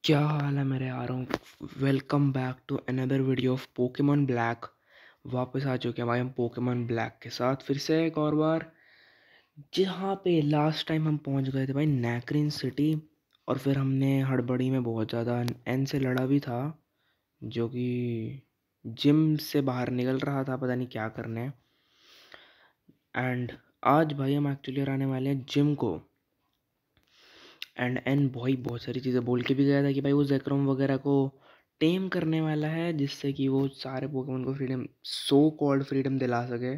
क्या हाल है मेरे यारों। Welcome back to another video of Pokemon Black. वापस आ चुके हैं भाई हम पोकेमॉन ब्लैक के साथ फिर से एक और बार, जहाँ पे लास्ट टाइम हम पहुंच गए थे भाई नैक्रिन सिटी। और फिर हमने हड़बड़ी में बहुत ज़्यादा एन से लड़ा भी था, जो कि जिम से बाहर निकल रहा था, पता नहीं क्या करने। एंड आज भाई हम एक्चुअली आने वाले हैं जिम को। एंड एन भाई बहुत सारी चीज़ें बोल के भी गया था कि भाई वो जैक्रोम वगैरह को टेम करने वाला है, जिससे कि वो सारे पोकेमोन को फ्रीडम, सो कॉल्ड फ्रीडम दिला सके,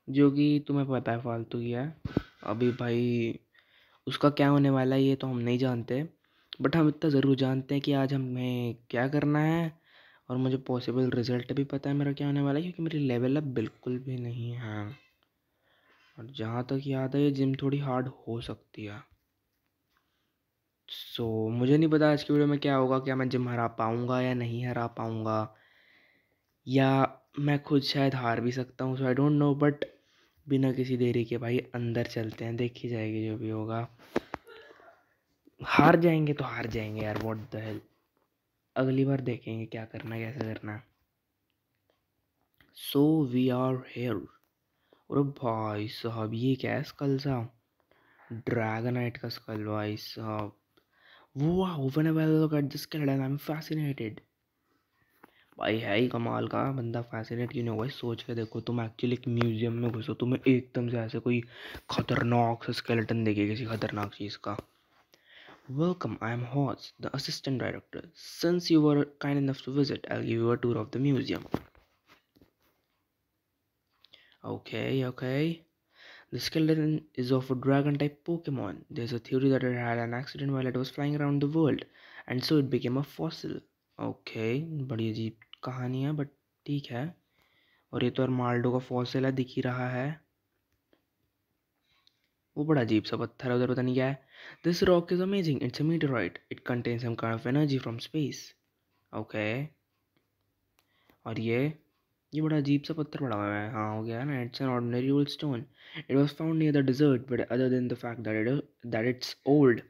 जो कि तुम्हें पता है फालतू ही है। अभी भाई उसका क्या होने वाला है ये तो हम नहीं जानते, बट हम इतना ज़रूर जानते हैं कि आज हमें क्या करना है। और मुझे पॉसिबल रिजल्ट भी पता है मेरा क्या होने वाला है, क्योंकि मेरी लेवल अप बिल्कुल भी नहीं है। और जहाँ तक याद है ये जिम थोड़ी हार्ड हो सकती है। मुझे नहीं पता आज की वीडियो में क्या होगा, क्या मैं जिम हरा पाऊँगा या नहीं हरा पाऊँगा, या मैं खुद शायद हार भी सकता हूँ। सो आई डोंट नो, बट बिना किसी देरी के भाई अंदर चलते हैं, देखी जाएगी जो भी होगा। हार जाएंगे तो हार जाएंगे यार, व्हाट द हेल। अगली बार देखेंगे क्या करना है, कैसे करना है। So we are here. अरे भाई साहब ये क्या है, स्कल सा, ड्रैगनाइट का स्कल भाई साहब। वाह, whenever I look at this skeleton I'm fascinated। भाई है ही कमाल का बंदा, फैसिनेट क्यों नहीं हुआ। सोच के देखो, तुम एक्चुअली एक म्यूजियम में घुसो, तुम्हें एकदम से ऐसे कोई खतरनाक सा स्केलेटन देखे किसी खतरनाक चीज़ का। Welcome, I am Hawes the assistant director. Since you were kind enough to visit, I give you a tour of the museum. Okay. The skeleton is of a dragon type Pokemon. There's a theory that it had an accident while it was flying around the world, and so it became a fossil. Okay, बड़ी अजीब कहानी है, but ठीक है। और ये तो अरमाल्डो का फॉसिल है, दिख ही रहा है। वो बड़ा अजीब सा पत्थर है उधर, पता नहीं क्या है। This rock is amazing, it's a meteoroid, it contains some kind of energy from space. Okay. और ये बड़ा अजीब सा पत्थर पड़ा हुआ है। हाँ हो गया ना, it's an ordinary old stone. It was found near the dessert, but other than the fact that it's old,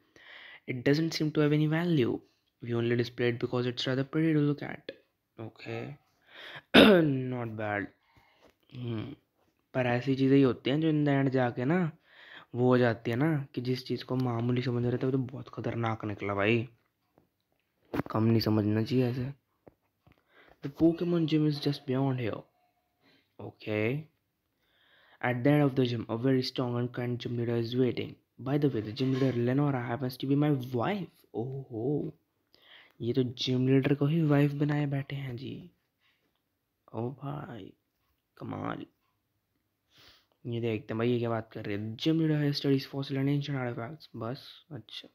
it doesn't seem to have any value. We only display it because it's rather pretty to look at. Okay. Not bad. पर ऐसी चीज़ें ही होती हैं जो in the end जाके ना वो हो जाती है ना, कि जिस चीज़ को मामूली समझ रहे थे वो तो बहुत खतरनाक निकला भाई। कम नहीं समझना चाहिए ऐसे। The Pokemon gym is just beyond here. Okay. At the end of the gym, a very strong and kind gym leader is waiting. By the way, the gym leader Lenora happens to be my wife. Oh ho. ये तो gym leader को ही wife बनाए बैठे हैं जी। ओ भाई कमाल। ये देखते हैं भाई ये क्या बात कर रहे हैं। जिम लीडर है studies fossil and ancient artifacts, बस। अच्छा।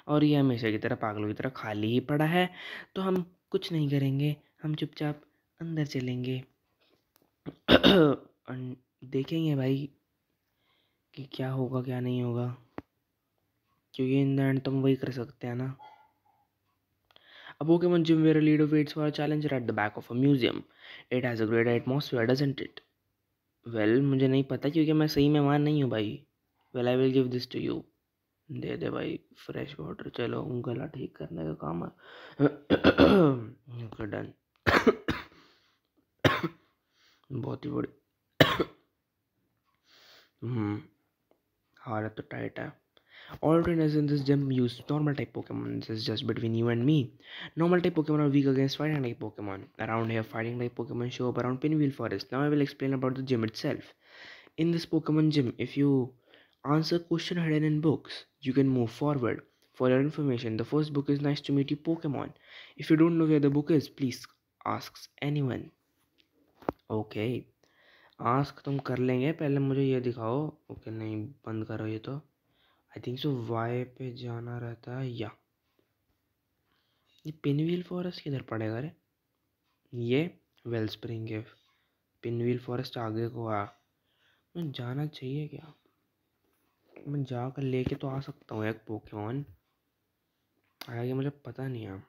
और ये हमेशा की तरह पागलों की तरह खाली ही पड़ा है, तो हम कुछ नहीं करेंगे, हम चुपचाप अंदर चलेंगे। देखेंगे भाई कि क्या होगा क्या नहीं होगा, क्योंकि इन द एंड तो हम वही कर सकते हैं ना। A Pokemon gym where a leader waits for a challenger at the back of a museum. It has a great atmosphere, doesn't it? Well, मुझे नहीं पता क्योंकि मैं सही मेहमान नहीं हूँ भाई। Well, I will give this to you. दे दे भाई फ्रेश वाटर। चलो गला ठीक करने का काम है। Okay done. बहुत ही बड़ी हालत तो टाइट है। All trainers in this gym use normal type Pokemon. This is just between you and me. Normal type Pokemon are weak against fighting type Pokemon. Around here, fighting type Pokemon show up around Pinwheel Forest. Now I will explain about the gym itself. In this Pokemon gym, if you answer question hidden in books, you can move forward. For your information, the first book is Nice to Meet You Pokemon. If you don't know where the book is, please ask anyone. Okay. Ask तुम कर लेंगे, पहले मुझे ये दिखाओ। Okay नहीं, बंद करो ये तो। आई थिंक सो वाई पे जाना रहता है, या ये पिनव्हील फॉरेस्ट किधर पड़ेगा रे। ये वेल स्प्रिंग है, पिनव्हील फॉरेस्ट आगे को आ। मैं जाना चाहिए क्या, मैं जाकर लेके तो आ सकता हूँ एक पोकेमॉन, आगे मुझे पता नहीं है।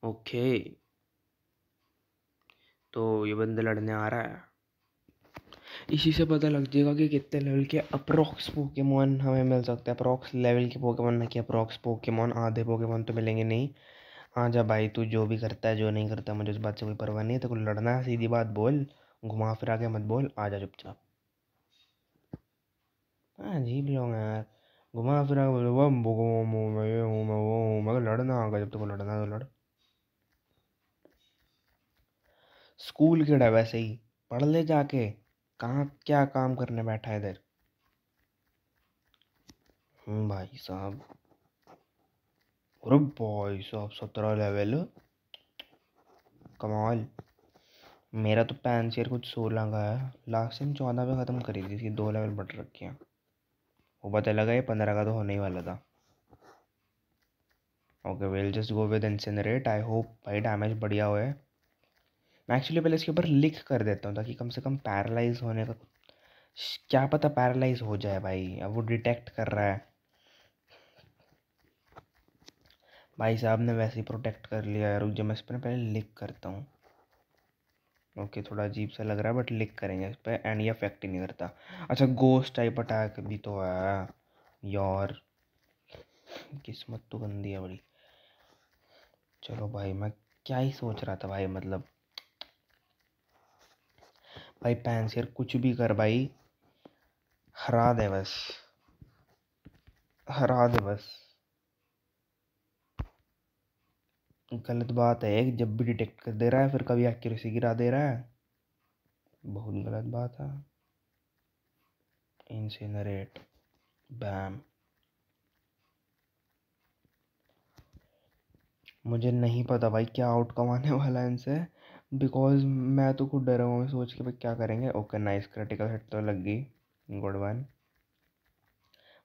ओके तो ये बंदा लड़ने आ रहा है। इसी से पता लग जाएगा कि कितने लेवल के अप्रोक्स पोकेमोन हमें मिल सकते हैं। अप्रोक्स लेवल के पोकेमोन, ना कि अप्रोक्स पोकेमोन। आधे पोकेमोन तो मिलेंगे नहीं। आ जा भाई, तू जो भी करता है जो नहीं करता मुझे उस बात से कोई परवाह नहीं है। तो लड़ना है सीधी बात बोल, घुमा फिरा के मत बोल। आ जा चुपचाप। हाँ अजीब लोग हैं यार, घुमा फिरा के बोलो वो मैं ये हूँ मैं वो हूँ। मगर लड़ना होगा, जब तक लड़ना है तो लड़। स्कूल किड है वैसे ही, पढ़ ले जाके। कहाँ क्या काम करने बैठा है इधर। भाई साहब, अरे भाई साहब 17 लेवल, कमाल। मेरा तो पैंसियर कुछ 16 का है, लास्ट टाइम 14 पे ख़त्म करी थी, इसकी 2 लेवल बढ़ रखी हैं। वो पता लगा ये 15 का तो होने ही वाला था। Okay will just go with incinerate. I hope भाई डैमेज बढ़िया हुआ है। मैं एक्चुअली पहले इसके ऊपर लिख कर देता हूँ ताकि कम से कम पैरालाइज होने का, क्या पता पैरालाइज हो जाए भाई। अब वो डिटेक्ट कर रहा है। भाई साहब ने वैसे ही प्रोटेक्ट कर लिया है। रुक जा, मैं इस पर पहले लिख करता हूँ। ओके थोड़ा अजीब सा लग रहा है बट लिख करेंगे इस पर। एंड ये अफेक्ट ही नहीं करता। अच्छा गोस्ट टाइप अटैक भी तो है यार, किस्मत तो गंदी है बड़ी। चलो भाई, मैं क्या ही सोच रहा था भाई, मतलब भाई पैंसियर कुछ भी कर भाई, हरा दे बस, हरा दे बस। गलत बात है कि जब भी डिटेक्ट कर दे रहा है फिर कभी एक्यूरेसी गिरा दे रहा है, बहुत गलत बात है। इंसिनरेट, बैम। मुझे नहीं पता भाई क्या आउटकम आने वाला है इनसे, बिकॉज मैं तो खुद डरा हुआ हूँ सोच के भाई क्या करेंगे। ओके नाइस, क्रिटिकल हिट तो लग गई, गुड वन।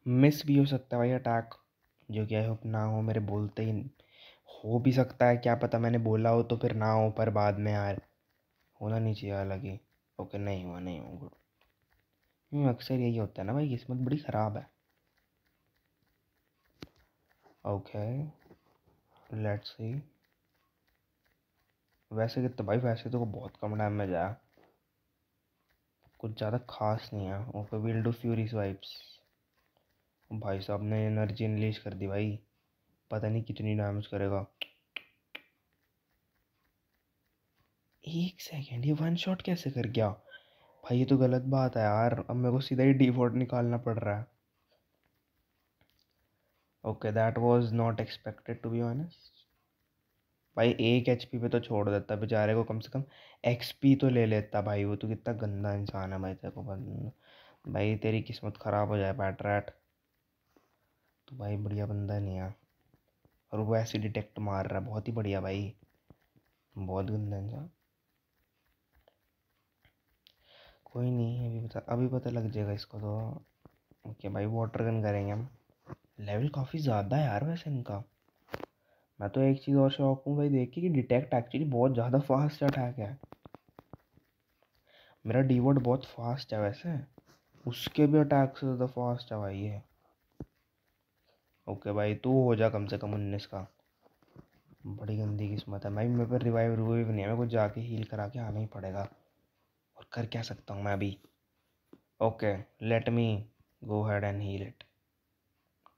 मिस भी हो सकता है भाई अटैक, जो कि आई होप ना हो, मेरे बोलते ही हो भी सकता है, क्या पता मैंने बोला हो तो फिर ना हो, पर बाद में यार होना नहीं चाहिए हालांकि। ओके नहीं हुआ, नहीं हुआ, गुड। अक्सर यही होता है ना भाई, किस्मत बड़ी ख़राब है। Okay let's see. वैसे कितना भाई, वैसे तो बहुत कम डैमेज आया, कुछ ज़्यादा खास नहीं है। Okay will do fury swipes. भाई साहब ने एनर्जी रिलीज कर दी भाई, पता नहीं कितनी डैमेज करेगा। 1 सेकेंड, ये वन शॉट कैसे कर गया भाई, ये तो गलत बात है यार। अब मेरे को सीधा ही डिफॉल्ट निकालना पड़ रहा है। Okay that was not expected to be honest. भाई 1 HP पे तो छोड़ देता बेचारे को, कम से कम XP तो ले लेता भाई। वो तो कितना गंदा इंसान है भाई, तेरे को भाई तेरी किस्मत ख़राब हो जाए बैट रैट। तो भाई बढ़िया बंदा नहीं है, और वो ऐसे डिटेक्ट मार रहा है, बहुत ही बढ़िया भाई, बहुत गंदा इंसान। कोई नहीं, अभी पता लग जाएगा इसको तो। ओके भाई वाटर गन करेंगे हम। लेवल काफ़ी ज़्यादा है यार वैसे इनका। मैं तो एक चीज़ और शौक हूँ भाई देख के कि डिटेक्ट एक्चुअली बहुत ज़्यादा फास्ट अटैक है। मेरा डीवोड बहुत फास्ट है वैसे, उसके भी अटैक से ज़्यादा फास्ट है भाई ये। ओके भाई तू हो जा कम से कम 19 का। बड़ी गंदी किस्मत है भाई, मेरे पर रिवाइव रिवाइव नहीं है, मेरे को जाके हील करा के आना ही पड़ेगा। और कर क्या सकता हूँ मैं अभी। Okay let me go ahead and heal it.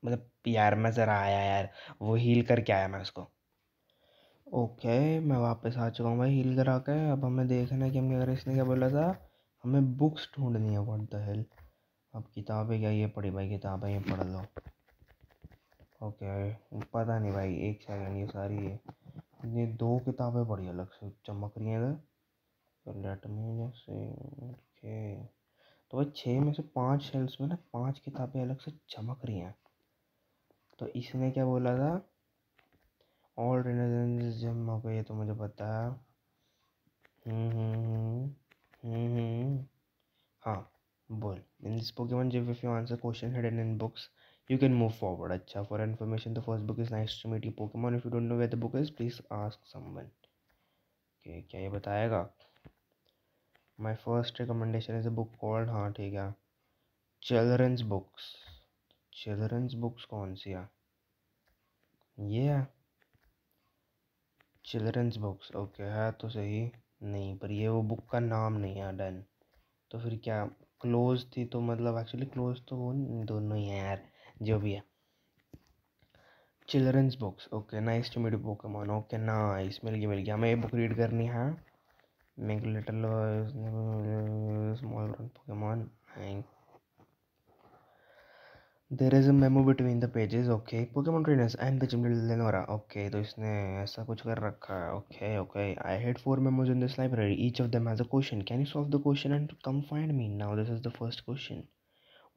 मतलब यार मैं ज़रा आया यार, वो हील करके आया मैं उसको। ओके मैं वापस आ चुका हूँ भाई हील करा के। अब हमें देखना है कि हम क्या करें। इसने क्या बोला था, हमें बुक्स ढूंढनी है, व्हाट द हेल। अब किताबें क्या, ये पढ़ी भाई किताबें, ये पढ़ लो। ओके पता नहीं भाई, 1 सेकेंड, ये सारी ये 2 किताबें बड़ी अलग से चमक रही हैं इधर। तो लेट मी जैसे, ओके तो भाई 6 में से 5 शेल्फ्स में ना 5 किताबें अलग से चमक रही हैं। तो इसने क्या बोला था, ऑल जम। ओके ये तो मुझे पता है। हम्म हम्म हाँ बोल। In this Pokemon gym if you answer question hidden in books you can move forward. अच्छा for information the first book is nice to meet you Pokemon, if you don't know where the book is please ask someone. Okay क्या ये बताएगा। My first recommendation is a book called, हाँ ठीक है, children's books. Children's books कौन सी है, ये है चिल्ड्रंस बुक्स। ओके है तो सही, नहीं पर ये वो बुक का नाम नहीं है, डन। तो फिर क्या क्लोज थी, तो मतलब एक्चुअली क्लोज तो वो दोनों ही हैं यार, जो भी है। Children's books, okay, nice to meet you Pokemon, okay nice, मिल गया, हमें ये बुक रीड करनी है। Make little small Pokemon, there is a memo between the pages, okay, Pokemon trainers and the gym Lenora, okay, तो इसने ऐसा कुछ कर रखा है, okay okay, I had 4 memos in this library, each of them has a question, can you solve the question and come find me now, this is the first question,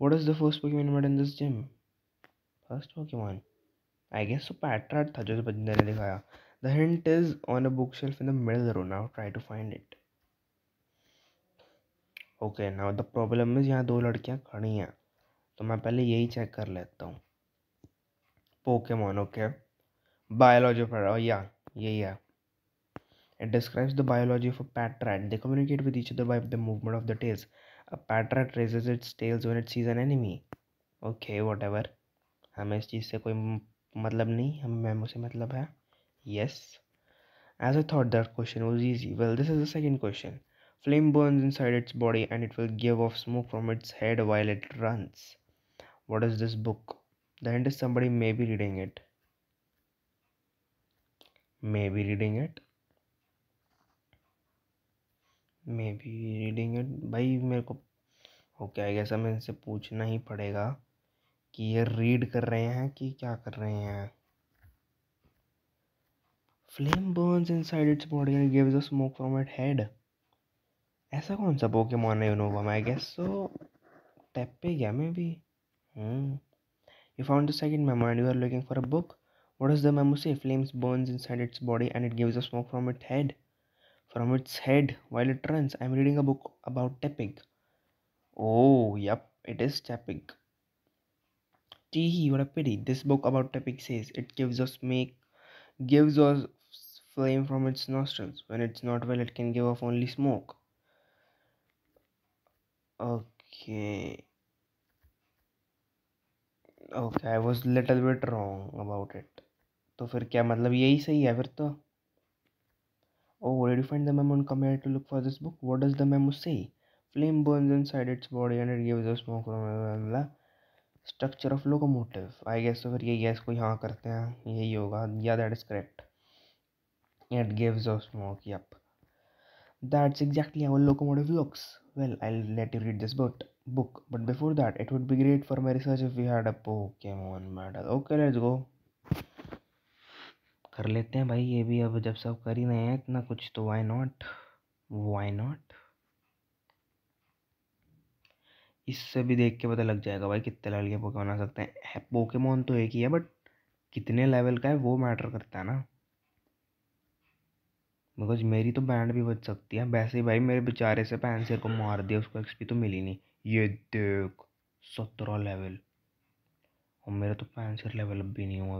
what is the first Pokemon met in this gym, first Pokemon I guess तो Patrat था जो बंदे ने दिखाया, the hint is on a book shelf in the middle row, now try to find it, okay, now the problem is यहाँ 2 लड़कियाँ खड़ी हैं, तो मैं पहले यही चेक कर लेता हूँ, पोकेमॉन, ओके, बायोलॉजी पढ़ा, या यही है, it describes the biology of a pet rat, they communicate with each other by the movement of the tails, a pet rat raises its tails when it sees an enemy, okay whatever, हमें इस चीज़ से कोई मतलब नहीं, हमें memo से मतलब है, yes, as I thought that question was easy, well this is the second question, flame burns inside its body and it will give off smoke from its head while it runs, what is this book, the hint is somebody may be reading it, भाई मेरे को, okay I guess हमें इनसे पूछना ही पड़ेगा कि ये read कर रहे हैं कि क्या कर रहे हैं, flame Burns inside its body and gives a smoke from it head, ऐसा कौन सा पोकेमॉन है यूनोवा, आई गेस सो टेपिक है may be, you found the second memo and you are looking for a book, what does the memo say, flames burns inside its body and it gives a smoke from its head while it runs, I'm reading a book about Tepig, oh yep, it is Tepig. Tee, what a pity. This book about Tepig says it gives us flame from its nostrils. When it's not well, it can give off only smoke. Okay. Okay, I was little bit wrong about it. तो फिर क्या मतलब यही सही है फिर तो? Oh, did you find the memo and come here to look for this book? What does the memo say? Flame burns inside its body and it gives us smoke from the structure of locomotive. I guess तो फिर ये guess को यहाँ करते हैं, यही होगा. Yeah, that is correct. It gives off smoke. Yep. That's exactly how a locomotive looks. Well, I'll let you read this book. But before that, it would be great for my research if we had a Pokemon medal. Okay, let's go. कर लेते हैं भाई ये भी, अब जब सब कर ही रहे हैं इतना कुछ तो why not? Why not? इससे भी देख के पता लग जाएगा भाई कितने लेवल के पोकेमॉन आ सकते हैं. पोकेमॉन तो एक ही है बट कितने लेवल का है वो मैटर करता है ना. बिकॉज मेरी तो बैंड भी बच सकती है वैसे ही भाई, मेरे बेचारे से पैंसिर को मार दिया, उसको एक्सपी तो मिली नहीं. ये देख 17 लेवल, और मेरा तो पैंसिर लेवल अब भी नहीं हुआ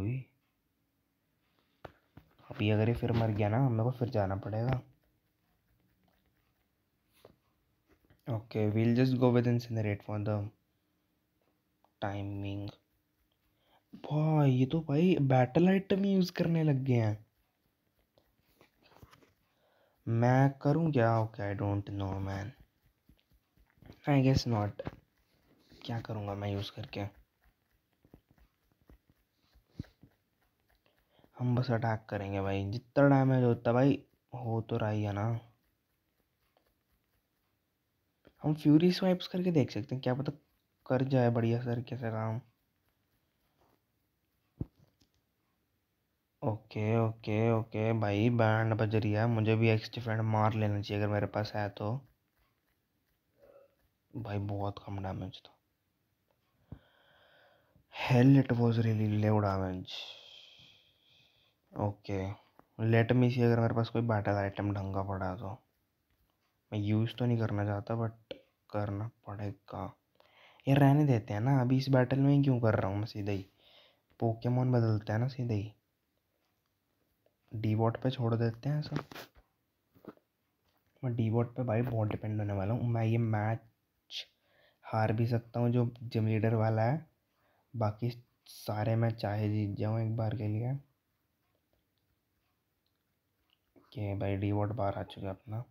अभी अगर ये फिर मर गया ना मेरे को फिर जाना पड़ेगा. Okay we'll just go with incinerate for the timing. भाई ये तो भाई बैटल आइटम यूज करने लग गए हैं. मैं करूं क्या? Okay I don't know man, I guess not. क्या करूंगा मैं यूज करके? हम बस अटैक करेंगे भाई, जितना डैमेज होता है भाई हो तो रहा ही है ना. हम फ्यूरी स्वाइप्स करके देख सकते हैं, क्या पता कर जाए बढ़िया तरीके से काम. ओके ओके ओके भाई बैंड बज रही है, मुझे भी एक्स डिफेंड मार लेना चाहिए अगर मेरे पास है तो. भाई बहुत कम डैमेज था. Hell it was really low damage. Okay let me see, अगर मेरे पास कोई बैटल आइटम ढंगा पड़ा तो. मैं यूज़ तो नहीं करना चाहता बट करना पड़ेगा. ये रहने देते हैं ना, अभी इस बैटल में ही क्यों कर रहा हूँ मैं, सीधा ही पोकेमॉन बदलते हैं ना सीधा ही, डी बॉट पे छोड़ देते हैं सब. मैं डी बॉट पे भाई बहुत डिपेंड होने वाला हूँ. मैं ये मैच हार भी सकता हूँ जो जिम लीडर वाला है, बाकी सारे मैं चाहे जीत जाऊँ एक बार के लिए. कि भाई डी बॉट बाहर आ चुका है अपना.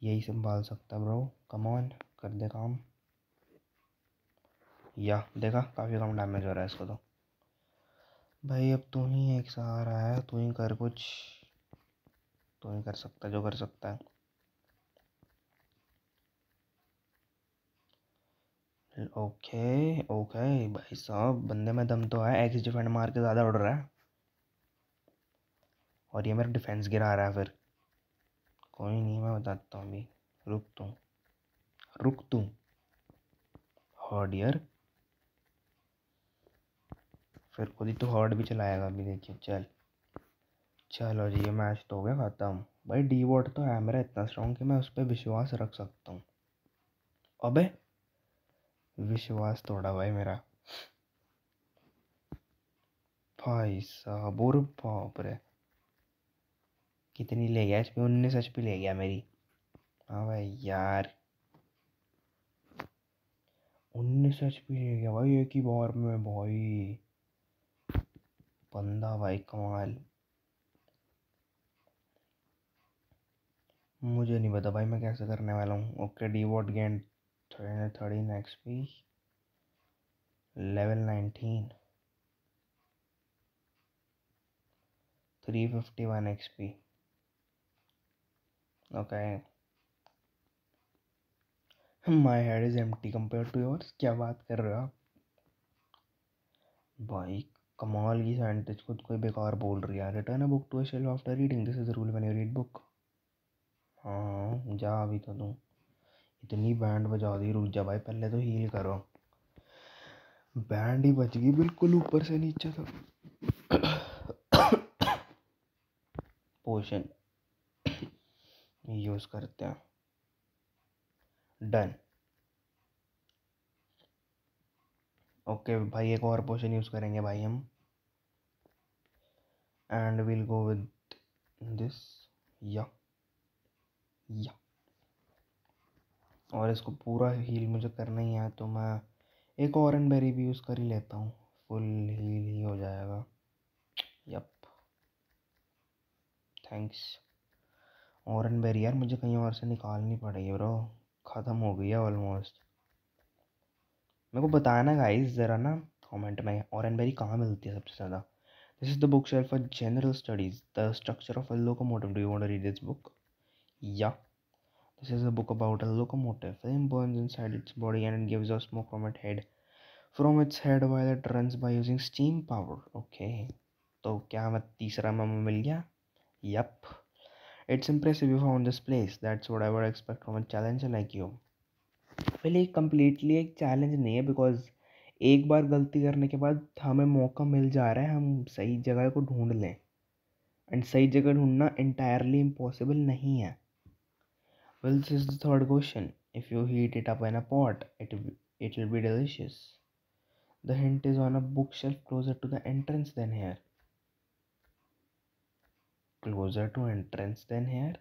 यही संभाल सकता ब्रो, कम ऑन, कर दे काम। या देखा काफ़ी कम डैमेज हो रहा है इसको तो। भाई अब तू ही एक सहारा है, तू ही कर कुछ, तू ही कर सकता है जो कर सकता है। ओके ओके भाई साहब, बंदे में दम तो है, एक्स डिफेंड मार के ज़्यादा उड़ रहा है और ये मेरा डिफेंस गिरा रहा है फिर। कोई नहीं, मैं बताता हूँ अभी, रुक तू हॉर्ड यार, फिर खुद ही तो हॉर्ड भी चलाएगा अभी, देखिए। चलो जी, ये मैच तो हो गया ख़त्म। भाई डी वॉट तो है मेरा इतना स्ट्रॉन्ग कि मैं उस पर विश्वास रख सकता हूँ। अबे विश्वास तोड़ा भाई मेरा, भाई साहब, और बाप रे, कितनी ले गया एच पी, 19 एच पी ले गया मेरी। हाँ भाई यार, 19 एच पी ले गया भाई एक ही बार में भाई, बंदा भाई कमाल। मुझे नहीं पता भाई मैं कैसे करने वाला हूँ। Okay, Dewott gain 13 X P, level 19, 351 X P. Okay, my head is empty compare to yours, क्या बात कर रहे हो आप भाई। कमाल की साइंटिस्ट खुद कोई बेकार बोल रही है। Return a book to a shelf after reading, this is the rule when you read book. हाँ जा अभी तो तू, इतनी बैंड बजा दी, रुक जा भाई पहले तो हील करो। बैंड ही बच गई बिल्कुल ऊपर से नीचे तक। पोशन यूज करते हैं, डन। ओके भाई, एक और पोशन यूज करेंगे भाई हम, and will go with this. या या और इसको पूरा हील मुझे करना ही है, तो मैं एक ऑरेंज बेरी भी यूज़ कर ही लेता हूँ, फुल हील ही हो जाएगा। Yup, thanks. ऑरेंज बेरी यार मुझे कहीं और से निकालनी पड़ेगी ब्रो, ख़त्म हो गई है ऑलमोस्ट। मेरे को बताना गाइस ज़रा ना कमेंट में, ऑरेंज बेरी कहाँ मिलती है सबसे ज़्यादा। This is the book shelf for general studies, the structure of a locomotive, do you want to read this book? या this is a book about a locomotive, flame burns inside its body and it gives off smoke from its head while it runs by using steam power. Okay, तो क्या मैं तीसरा memo मिल गया? Yep. It's impressive you found this place. That's what I would expect from a challenger like you. पहले ये completely एक challenge नहीं है, बिकॉज एक बार गलती करने के बाद हमें मौका मिल जा रहा है, हम सही जगह को ढूंढ लें, एंड सही जगह ढूंढना इंटायरली इम्पॉसिबल नहीं है। Well, this is the third question. If you heat it up in a pot, it will be delicious. The hint is on a bookshelf closer to the entrance than here. Closer to entrance than here?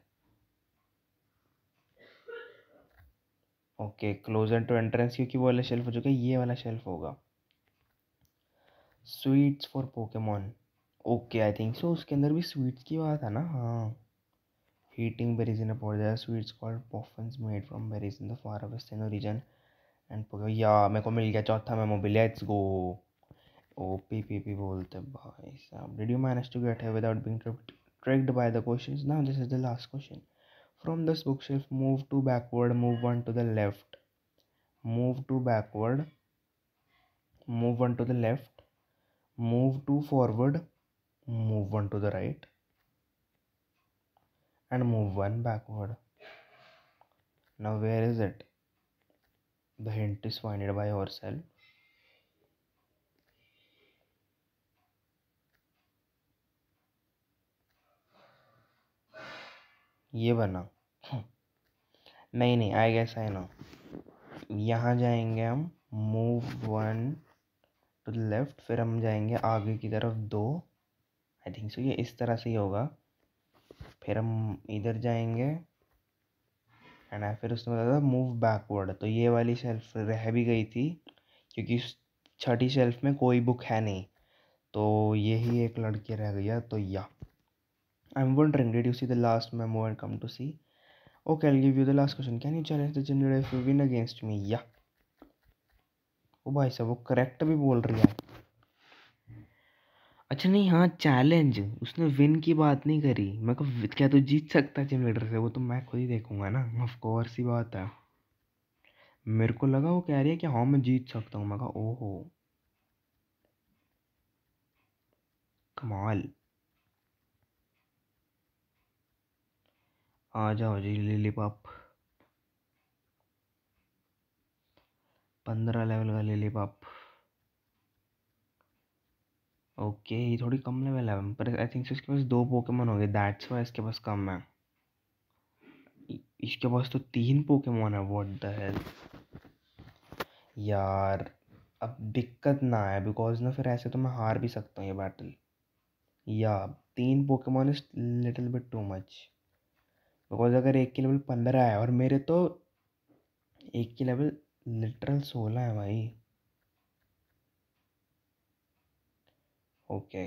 Okay, closer to entrance, क्योंकि वो वाला shelf हो चुका है, ये वाला shelf होगा। Sweets for Pokemon, okay I think so, उसके अंदर भी स्वीट्स की बात है ना। हाँ, heating berries in a pot, there are sweets called poffins made from berries in the far west region and या मेरे को मिल गया चौथा मेमो भी, let's go. O P P P बोलते भाई साहब। Did you manage to get here without being tricked by the questions? Now this is the last question. From this bookshelf, move to backward, move one to the left, move to backward, move one to the left, move two forward, move one to the right, and move one backward. Now where is it? The hint is find it by yourself. ये बना। नहीं नहीं, I guess I know. यहाँ जाएंगे हम, move one two the left, फिर हम जाएंगे आगे की तरफ दो, आई थिंक सो ये इस तरह से ही होगा। फिर हम इधर जाएंगे एंड फिर उसने बताया था मूव बैकवर्ड, तो ये वाली शेल्फ रह भी गई थी क्योंकि छठी शेल्फ में कोई बुक है नहीं, तो यही एक लड़की रह गई है। तो या I am wondering, did you see the last memo and come to see? Okay, I'll give you the last question. Can you challenge the gym leader if you win against me? Yeah. ओ भाई साहब, वो correct भी बोल रही है। अच्छा नहीं, हाँ चैलेंज, उसने विन की बात नहीं करी। मैं को क्या तू जीत सकता है जिम लीडर से? वो तो मैं खुद ही देखूंगा ना, ऑफ कोर्स ही बात है। मेरे को लगा वो कह रही है कि हाँ मैं जीत सकता हूँ। मैं कहा ओहो, कमाल। आ जाओ जी लिली पॉप, 15 लेवल का लिली पॉप। ओके, ये थोड़ी कम लेवल है, पर आई थिंक इसके पास 2 पोकेमोन हो गए, दैट्स वाई इसके पास कम है। इसके पास तो 3 पोकेमोन है, व्हाट द हेल यार। अब दिक्कत ना है, बिकॉज ना फिर ऐसे तो मैं हार भी सकता हूँ ये बैटल। या 3 Pokemon is little bit too much, because अगर एक की लेवल 15 है और मेरे तो एक की लेवल लिटरल 16 है भाई। ओके,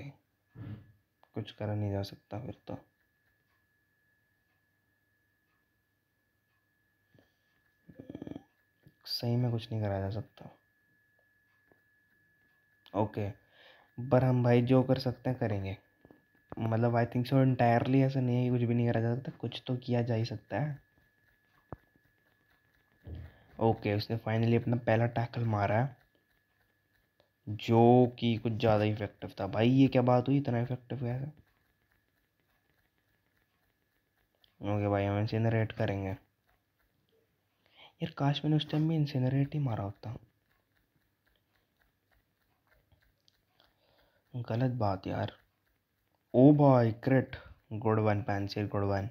कुछ करा नहीं जा सकता फिर तो। सही में कुछ नहीं करा जा सकता। ओके, पर हम भाई जो कर सकते हैं करेंगे। मतलब आई थिंक सो इंटायरली ऐसा नहीं है कि कुछ भी नहीं करा जा सकता, कुछ तो किया जा ही सकता है। ओके, उसने फाइनली अपना पहला टैकल मारा है, जो कि कुछ ज़्यादा इफेक्टिव था। भाई ये क्या बात हुई, इतना इफेक्टिव कैसे? ओके भाई, हम इंसिनरेट करेंगे। यार काश मैंने उस टाइम में इंसिनरेट ही मारा होता। गलत बात यार। ओ भाई crit, good one Pansear, good one.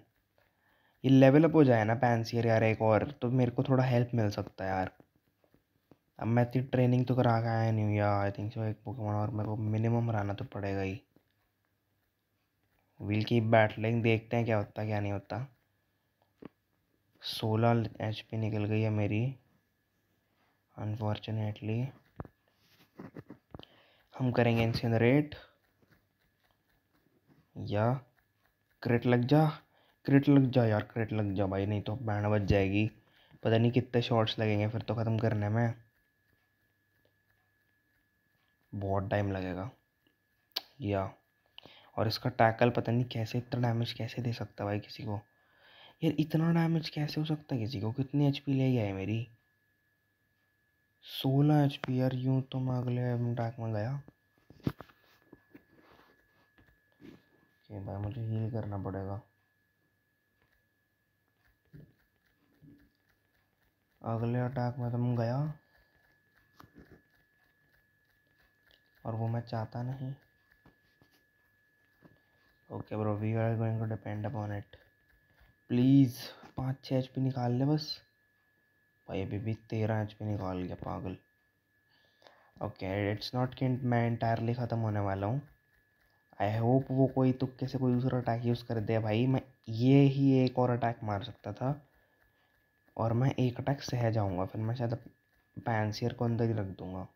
ये लेवल अप हो जाए ना पैंसियर यार एक और, तो मेरे को थोड़ा हेल्प मिल सकता है यार। अब मैं इतनी ट्रेनिंग तो करा के आया नहीं हूँ यार, आई थिंक सो एक पोकेमॉन और मेरे को मिनिमम हराना तो पड़ेगा ही। विल कीप बैटलिंग, देखते हैं क्या होता है क्या नहीं होता। 16 HP निकल गई है मेरी अनफॉर्चुनेटली। हम करेंगे इंसिनरेट, या क्रिट लग जा, क्रिट लग जा यार, क्रिट लग जा भाई, नहीं तो बैंड बच जाएगी। पता नहीं कितने शॉट्स लगेंगे फिर तो ख़त्म करने में, बहुत टाइम लगेगा। या और इसका टैकल पता नहीं कैसे इतना डैमेज कैसे दे सकता है भाई किसी को। यार इतना डैमेज कैसे हो सकता है किसी को? कितनी HP ले गया है मेरी? 16 HP यार, यूँ तो मैं अगले अटैक में गया कि भाई मुझे हील करना पड़ेगा। अगले अटैक में तो मैं गया, और वो मैं चाहता नहीं। Okay bro, we are going to depend upon it. Please 5-6 HP निकाल ले बस। भाई अभी भी 13 HP निकाल गया पागल। ओके, इट्स नॉट कि मैं इंटायरली ख़त्म होने वाला हूँ। आई होप वो कोई तुक्के से कोई दूसरा अटैक यूज़ कर दे भाई। मैं ये ही एक और अटैक मार सकता था, और मैं एक अटैक सह जाऊँगा, फिर मैं शायद पैंसियर को अंदर ही रख दूँगा।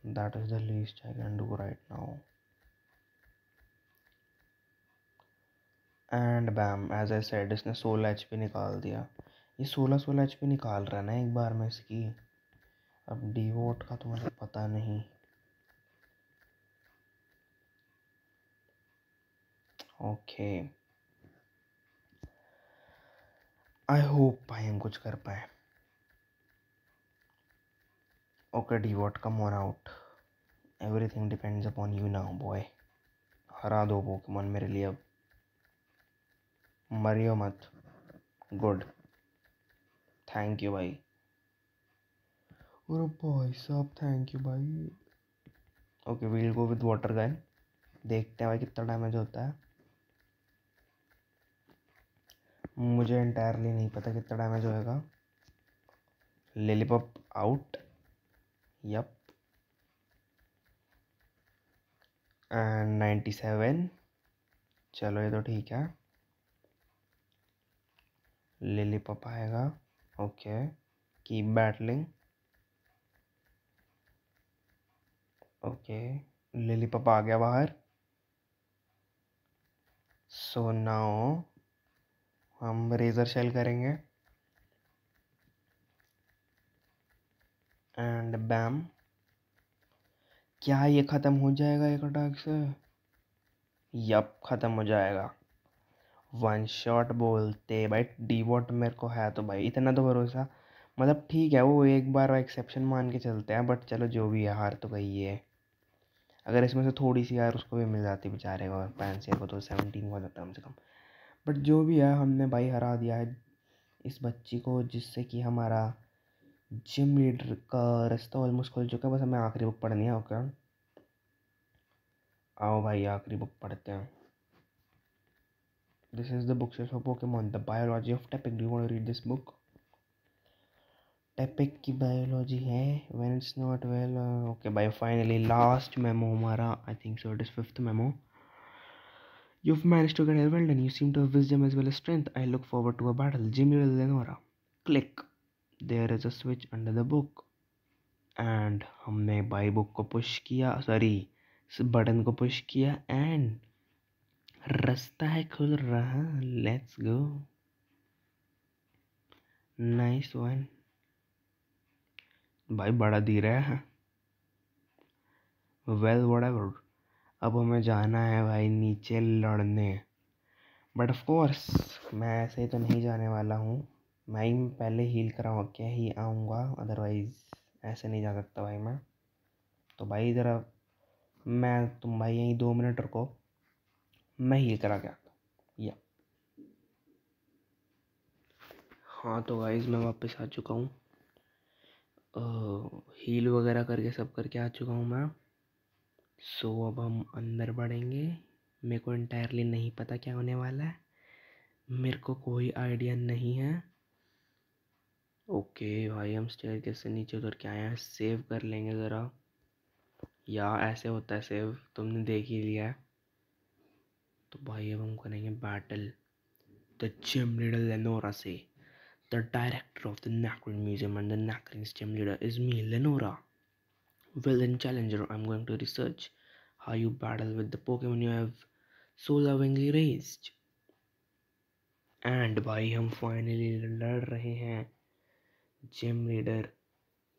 That is the least I can do right now. And bam, as I said, इसने 16 HP निकाल दिया। ये 16 HP निकाल रहा है ना एक बार में इसकी। अब डिवोट का तो मुझे पता नहीं। ओके, आई होप भाई हम कुछ कर पाए। Okay devote, come on out, everything depends upon you now boy. हरा दो पोकेमॉन मेरे लिए अब, मरियो मत। गुड, थैंक यू भाई। अरे भाई साहब थैंक यू भाई। Okay, we'll go with water gun, देखते हैं भाई कितना डैमेज होता है। मुझे इंटायरली नहीं पता कितना डैमेज होएगा। लिलीपॉप आउट, यप, एंड 97। चलो ये तो ठीक है। लिलीपॉप आएगा, ओके, कीप बैटलिंग। ओके, लिलीपॉप आ गया बाहर। सो नाउ हम रेजर शेल करेंगे एंड बैम। क्या ये ख़त्म हो जाएगा एक अटैक से? यप, ख़त्म हो जाएगा। वन शॉट बोलते भाई। डीवॉट मेरे को है तो भाई इतना तो भरोसा, मतलब ठीक है, वो एक बार एक्सेप्शन मान के चलते हैं, बट चलो जो भी है, हार तो गई है। अगर इसमें से थोड़ी सी यार उसको भी मिल जाती बेचारे को, पैंसियर को, तो 17 हो जाता कम से कम। बट जो भी है, हमने भाई हरा दिया है इस बच्ची को, जिससे कि हमारा जिम लीडर का रास्ता ऑलमोस्ट खुल चुका है। बस हमें आखिरी बुक पढ़नी है। ओके, आओ भाई आखिरी बुक पढ़ते हैं। This is the book set of Pokemon, the biology of Tepig. Do you want to read this book? Tepig की बायोलॉजी है, when it's not well. Okay भाई, फाइनली लास्ट मेमो हमारा, I think so it is fifth memo. You've managed to get here. Well done. You seem to have wisdom as well as strength. I look forward to a battle. Jimmy will Lenora. Click. There is a switch under the book. And हमने by book को push किया, sorry इस button को push किया, and रास्ता है खुल रहा। Let's go. नाइस वन भाई, बड़ा धीरे है। Well whatever. अब हमें जाना है भाई नीचे लड़ने, बट ऑफ कोर्स मैं ऐसे ही तो नहीं जाने वाला हूँ। मैं ही पहले हील करा के ही आऊँगा, अदरवाइज़ ऐसे नहीं जा सकता भाई मैं। तो भाई ज़रा तुम भाई यहीं 2 मिनट रुको, मैं हील करा के आता हूँ। या हाँ, तो गाइज मैं वापस आ चुका हूँ। हील वगैरह करके सब करके आ चुका हूँ मैं। सो अब हम अंदर बढ़ेंगे। मेरे को इंटायरली नहीं पता क्या होने वाला है, मेरे को कोई आइडिया नहीं है। ओके भाई, हम स्टेयरकेस से नीचे उतर के आए हैं। सेव कर लेंगे ज़रा, या ऐसे होता है सेव, तुमने देख ही लिया है। तो भाई अब हम करेंगे battle the gym leader Lenora से। The director of the Nacrene museum and the Nacrene gym leader is me, Lenora. Villain challenger, I'm going to research how you battle with the Pokemon you have so lovingly raised. And भाई हम finally लड़ रहे हैं gym leader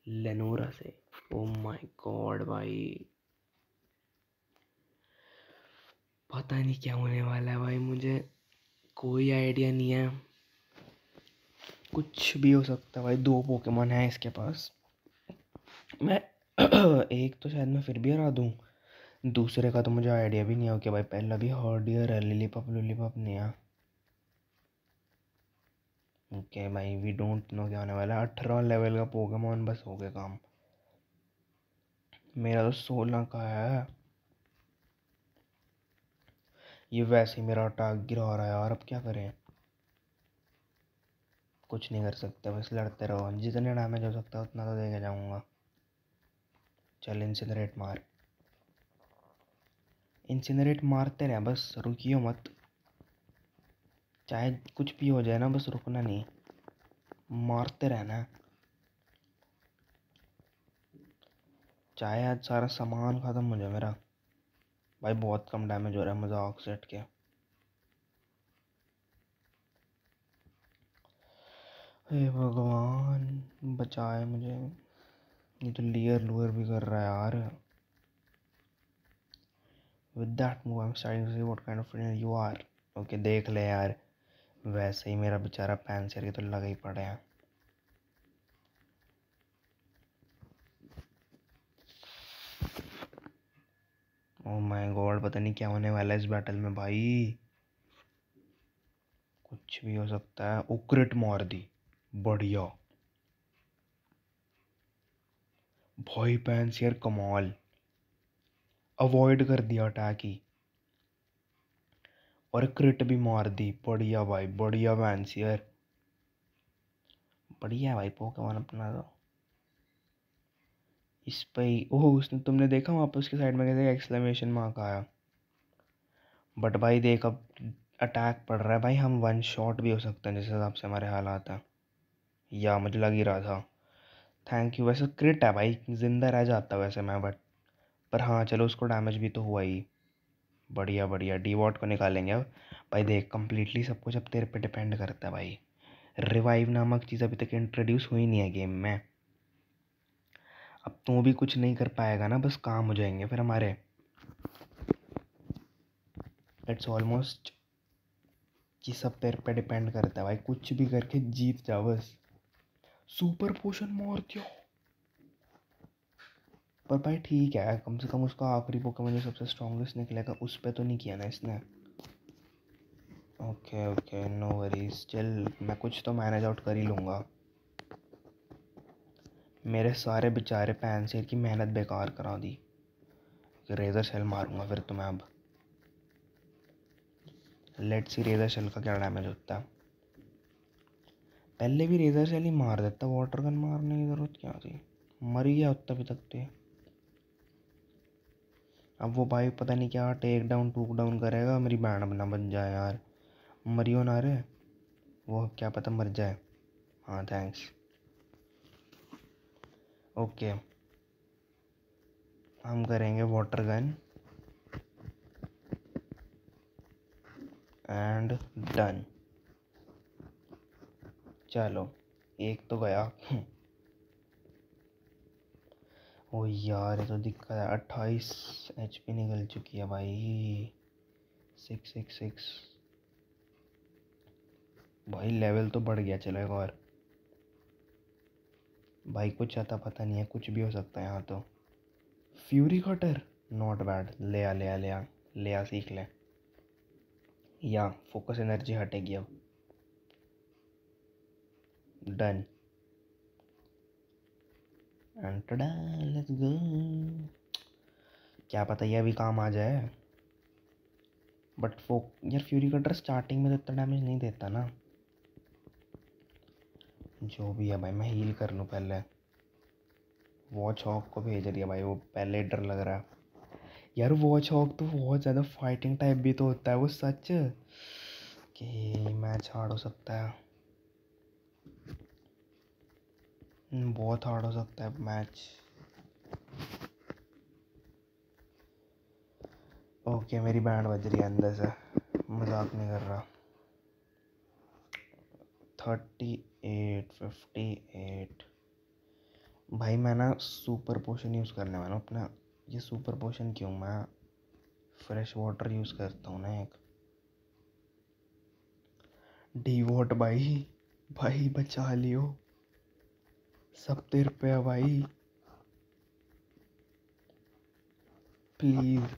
Lenora से। Oh my God भाई, पता नहीं क्या होने वाला है भाई, मुझे कोई आइडिया नहीं है। कुछ भी हो सकता है भाई। 2 पोकेमॉन हैं इसके पास। मैं एक तो शायद मैं फिर भी हरा दूँ, दूसरे का तो मुझे आइडिया भी नहीं है कि भाई पहला भी हॉर्डियर है, लिलीपप लुलीपप नहीं है। ओके भाई, वी डोंट नो क्या होने वाला है। 18 लेवल का पोकेमॉन, बस हो गया काम। मेरा तो 16 का है। ये वैसे ही मेरा अटैक गिरा रहा है यार, अब क्या करें? कुछ नहीं कर सकते, बस लड़ते रहो। जितने डैमेज हो सकता है उतना तो देके जाऊंगा। चल इंसिनरेट मार, इंसिनरेट मारते रहे, बस रुकियो मत। चाहे कुछ भी हो जाए ना, बस रुकना नहीं, मारते रहना। चाहे आज सारा सामान ख़त्म हो जाए मेरा। भाई बहुत कम डैमेज हो रहा है, मजाक सेट के। हे भगवान, बचाए मुझे। ये तो लियर लुअर भी कर रहा है यार। With that move, I'm starting to see what kind of trainer you are. Okay, देख ले यार, वैसे ही मेरा बेचारा पैंसियर के तो लगा ही पड़े हैं। ओह माय गॉड, पता नहीं क्या होने वाला है इस बैटल में भाई। कुछ भी हो सकता है। उक्रिट मार दी, बढ़िया भाई। पैंसियर कमाल, अवॉइड कर दिया अटैक ही, और क्रिट भी मार दी। बढ़िया भाई, बढ़िया पैंसियर, बढ़िया भाई। पोकेमॉन अपना तो इस पे ही। ओह, उसने, तुमने देखा वहाँ पे उसके साइड में कैसे एक्सक्लेमेशन मार्क आया। बट भाई देख, अब अटैक पड़ रहा है भाई, हम वन शॉट भी हो सकते हैं जिस हिसाब से हमारे हालात हैं, या मुझे लग ही रहा था। Thank you. वैसे क्रिट है भाई, जिंदा रह जाता वैसे मैं, बट पर हाँ चलो, उसको डैमेज भी तो हुआ ही। बढ़िया बढ़िया, डीवॉट को निकालेंगे अब। भाई देख, कंप्लीटली सब कुछ अब तेरे पे डिपेंड करता है भाई। रिवाइव नामक चीज़ अभी तक इंट्रोड्यूस हुई नहीं है गेम में। अब तू भी कुछ नहीं कर पाएगा ना, बस काम हो जाएंगे फिर हमारे। इट्स ऑलमोस्ट कि सब तेरे पे डिपेंड करता है भाई, कुछ भी करके जीत जा बस। सुपर पोशन मार दिया। पर भाई ठीक है, कम से कम उसका आखिरी पोकेमॉन जो सबसे स्ट्रॉन्गेस्ट निकलेगा उस पे तो नहीं किया ना इसने। ओके ओके, नो वरीज, चल मैं कुछ तो मैनेज आउट कर ही लूँगा। मेरे सारे बेचारे पैंसिर की मेहनत बेकार करा दी। रेजर शेल मारूंगा फिर तुम्हें अब। लेट्स सी रेजर शेल का क्या डैमेज होता है। पहले भी रेजर शेल ही मार देता, वाटर गन मारने की ज़रूरत क्या थी। मर गया उतना भी तक तो। अब वो भाई पता नहीं क्या टेक डाउन टूक डाउन करेगा, मेरी बैंड बना बन जाए यार। मरियो ना रे, वो क्या पता मर जाए। हाँ थैंक्स। ओके, हम करेंगे वाटर गन एंड डन। चलो एक तो गया। ओ यार ये तो दिक्कत है, 28 HP निकल चुकी है भाई। 666 भाई, लेवल तो बढ़ गया। चलो एक और। भाई कुछ आता पता नहीं है, कुछ भी हो सकता है यहाँ तो। Fury cutter, not bad. ले आ ले आ ले आ ले आ, सीख ले। या फोकस एनर्जी हटेगी अब। Done and let's go. क्या पता ये अभी काम आ जाए। बट यार फ्यूरी कटर स्टार्टिंग में तो इतना डैमेज नहीं देता ना। जो भी है भाई, मैं हील कर लूँ पहले। वॉच हॉक को भेज रही है भाई, वो पहले ही डर लग रहा है यार। वॉच हॉक तो बहुत ज़्यादा फाइटिंग टाइप भी तो होता है वो, सच कि मैच हार्ड हो सकता है। बहुत हार्ड हो सकता है मैच। ओके, मेरी बैंड बज रही है अंदर से, मजाक नहीं कर रहा। 38, 58। भाई मैं ना सुपर पोशन यूज़ करने वाला हूँ अपना। ये सुपर पोशन क्यों, मैं फ्रेश वाटर यूज़ करता हूँ ना एक। डी वॉट भाई, भाई बचा लियो, सब तेरे पे है भाई, प्लीज़।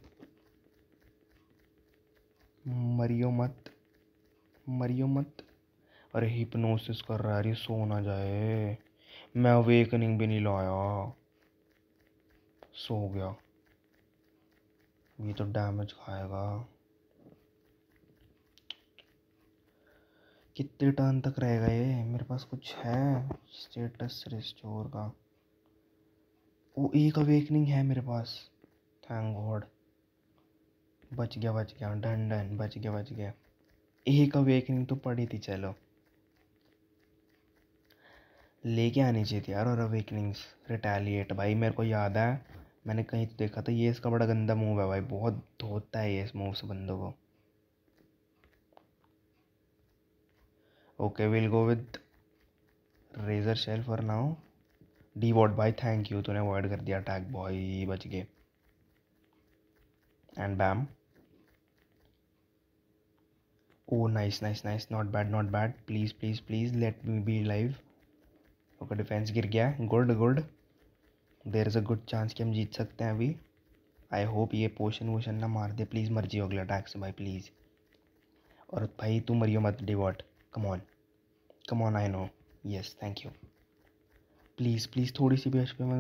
मरियो मत, मरियो मत। अरे हिप्नोसिस कर रहा है, अरे सो ना जाए। मैं अवेकनिंग भी नहीं लाया, सो गया। ये तो डैमेज खाएगा। कितने टर्न तक रहेगा ये, मेरे पास कुछ है स्टेटस रिस्टोर का। वो एक अवेकनिंग है मेरे पास, थैंक गॉड। बच गया बच गया, डन डन, बच गया बच गया। एक अवेकनिंग तो पड़ी थी। चलो लेके आनी चाहिए थी यार, और अवेकनिंग्स। रिटेलिएट भाई, मेरे को याद है मैंने कहीं तो देखा था, ये इसका बड़ा गंदा मूव है भाई, बहुत धोता है ये इस मूव से बंदों को। Okay, will go with razor shell for now. डी वॉट भाई, थैंक यू, तूने अवॉइड कर दिया अटैक भाई, बच गए। And bam. Oh nice nice nice, not bad not bad, please please please let me be live. Okay, defence गिर गया, good good. There is a good chance कि हम जीत सकते हैं अभी। आई होप ये पोशन वोशन ना मार दे, प्लीज़ मर जियो अगले अटैक से भाई, प्लीज़। और भाई तू मरियो मत डिवॉट, come on come on, I know. Yes thank you. Please please थोड़ी सी भी HP, come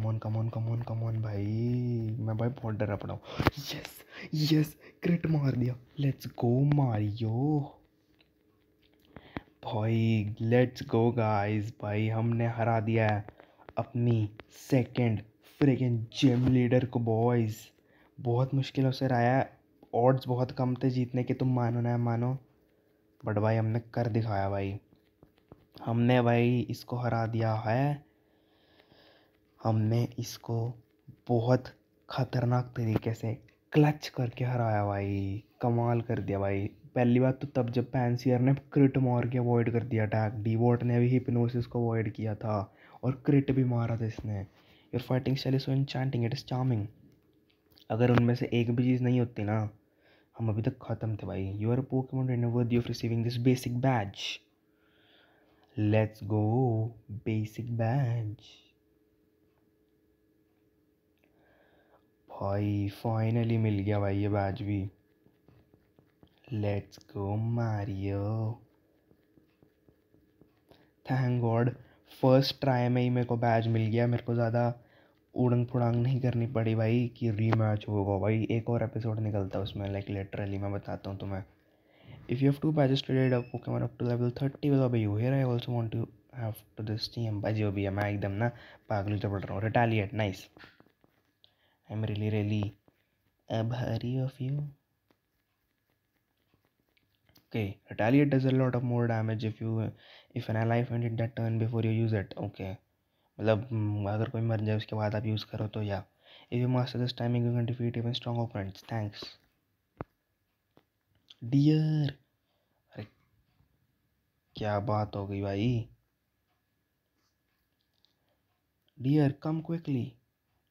on come on come on come on भाई। मैं भाई बहुत डरा पड़ा हूँ। यस यस, क्रिट मार दिया, लेट्स गो मारियो भाई, लेट्स गो गाइस भाई, हमने हरा दिया है अपनी सेकंड फ्रिगन जिम लीडर को बॉयज़। बहुत मुश्किलों से हराया है, ऑड्स बहुत कम थे जीतने के, तुम मानो ना मानो, बट भाई हमने कर दिखाया भाई। हमने भाई इसको हरा दिया है, हमने इसको बहुत खतरनाक तरीके से क्लच करके हराया भाई, कमाल कर दिया भाई। पहली बात तो तब जब पैंसियर ने क्रिट मार के अवॉइड कर दिया अटैक, डीवॉट ने भी हिप्नोसिस को अवॉइड किया था और क्रिट भी मारा था इसने। Your fighting style is so enchanting, it is charming. अगर उनमें से एक भी चीज़ नहीं होती ना, हम अभी तक खत्म थे भाई। You are a Pokemon trainer worthy of receiving this basic badge. Let's go, basic badge. भाई फाइनली मिल गया भाई ये बैज भी। Let's go Mario. Thank god, first try में ही मेरे को बैज मिल गया। मेरे को ज़्यादा उड़ंग फुड़ांग नहीं करनी पड़ी भाई कि रीमैच होगा भाई। एक और एपिसोड निकलता है उसमें, लाइक लिटरली मैं बताता हूँ तुम्हें। If you have two badges traded up Pokemon up to level 30 will obey you. Here I also want to have to this team। भाई जो भी है, मैं एकदम ना पागल से पढ़ रहा हूँ। Retaliate, nice. I am really really आभारी of you. Okay, retaliate does a lot of more damage if an ally faint in that turn before you use it. Okay, मतलब अगर कोई मर जाए उसके बाद आप यूज़ करो तो, या if you master this timing you can defeat even strong opponents. Thanks dear। अरे क्या बात हो गई भाई। Dear, come quickly,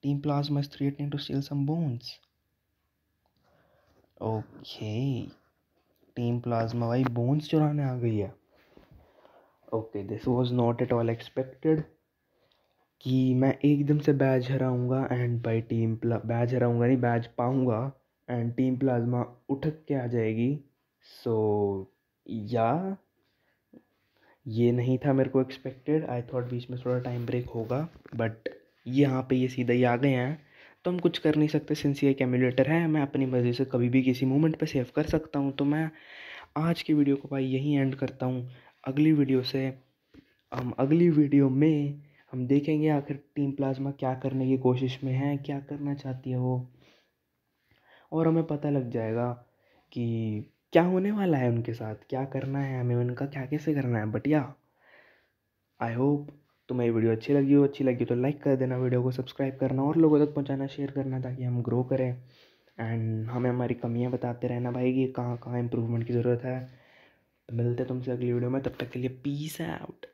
Team Plasma is threatening to steal some bones। Okay, team plasma भाई बोन्स चुराने आ गई है। Okay, this was not at all expected कि मैं एकदम से बैज हराऊंगा एंड बाई बैज हराऊंगा नहीं, बैज पाऊंगा एंड टीम प्लाज्मा उठक के आ जाएगी। सो या ये नहीं था मेरे को एक्सपेक्टेड। आई थॉट बीच में थोड़ा टाइम ब्रेक होगा, बट यहाँ पे ये सीधा ही आ गए हैं तो हम कुछ कर नहीं सकते। सिंस ये एक एमुलेटर है, मैं अपनी मर्ज़ी से कभी भी किसी मोमेंट पे सेव कर सकता हूँ। तो मैं आज की वीडियो को भाई यहीं एंड करता हूँ। अगली वीडियो में हम देखेंगे आखिर टीम प्लाज्मा क्या करने की कोशिश में है, क्या करना चाहती है वो, और हमें पता लग जाएगा कि क्या होने वाला है उनके साथ, क्या करना है हमें, उनका क्या कैसे करना है। बट या आई होप तुम्हें वीडियो अच्छी लगी तो लाइक कर देना, वीडियो को सब्सक्राइब करना और लोगों तक पहुंचाना, शेयर करना, ताकि हम ग्रो करें एंड हमें हमारी कमियां बताते रहना भाई कि कहाँ कहाँ इम्प्रूवमेंट की ज़रूरत है। तो मिलते तुमसे अगली वीडियो में, तब तक के लिए पीस आउट।